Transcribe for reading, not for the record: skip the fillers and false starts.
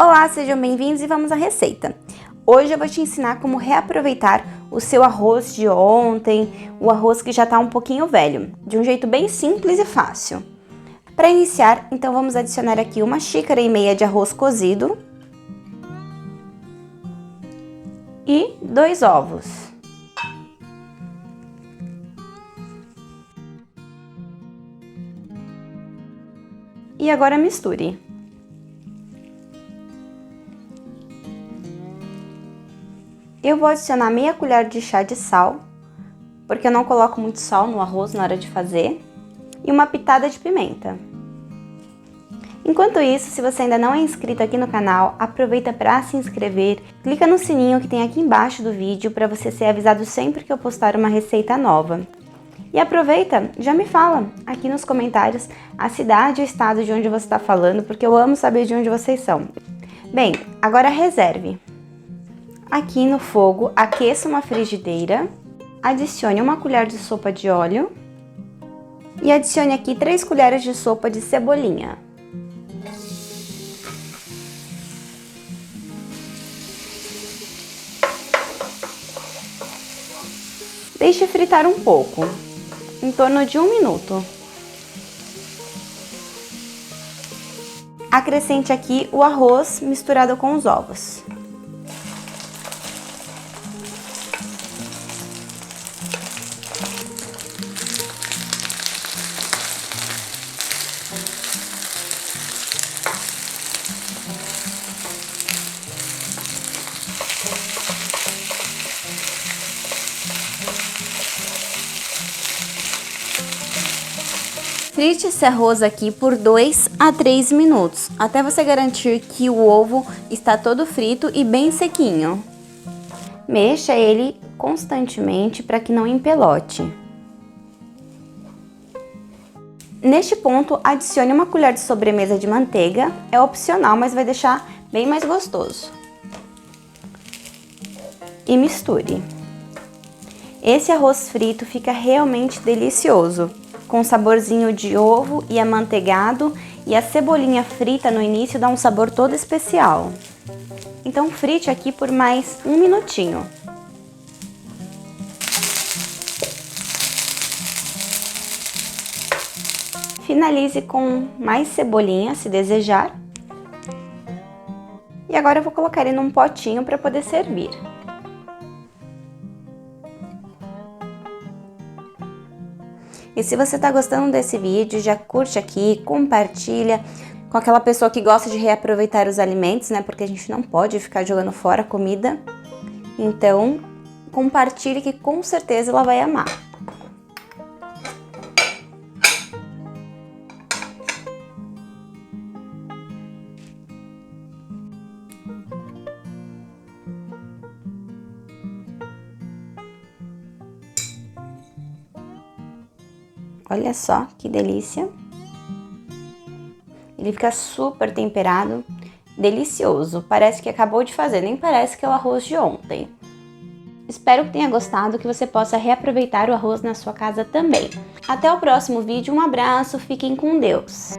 Olá, sejam bem-vindos e vamos à receita. Hoje eu vou te ensinar como reaproveitar o seu arroz de ontem, o arroz que já está um pouquinho velho, de um jeito bem simples e fácil. Para iniciar, então vamos adicionar aqui 1,5 xícaras de arroz cozido e 2 ovos. E agora misture. Eu vou adicionar meia colher de chá de sal, porque eu não coloco muito sal no arroz na hora de fazer, e uma pitada de pimenta. Enquanto isso, se você ainda não é inscrito aqui no canal, aproveita para se inscrever, clica no sininho que tem aqui embaixo do vídeo para você ser avisado sempre que eu postar uma receita nova. E aproveita, já me fala aqui nos comentários a cidade e o estado de onde você está falando, porque eu amo saber de onde vocês são. Bem, agora reserve. Aqui no fogo, aqueça uma frigideira, adicione 1 colher de sopa de óleo e adicione aqui 3 colheres de sopa de cebolinha. Deixe fritar um pouco, em torno de 1 minuto. Acrescente aqui o arroz misturado com os ovos. Frite esse arroz aqui por 2 a 3 minutos, até você garantir que o ovo está todo frito e bem sequinho. Mexa ele constantemente para que não empelote. Neste ponto, adicione 1 colher de sobremesa de manteiga, é opcional, mas vai deixar bem mais gostoso. E misture. Esse arroz frito fica realmente delicioso, com saborzinho de ovo e amanteigado, e a cebolinha frita no início dá um sabor todo especial. Então frite aqui por mais 1 minutinho. Finalize com mais cebolinha, se desejar. E agora eu vou colocar ele num potinho para poder servir. E se você tá gostando desse vídeo, já curte aqui, compartilha com aquela pessoa que gosta de reaproveitar os alimentos, né? Porque a gente não pode ficar jogando fora a comida. Então, compartilhe que com certeza ela vai amar. Olha só que delícia. Ele fica super temperado, delicioso. Parece que acabou de fazer, nem parece que é o arroz de ontem. Espero que tenha gostado, que você possa reaproveitar o arroz na sua casa também. Até o próximo vídeo, um abraço, fiquem com Deus!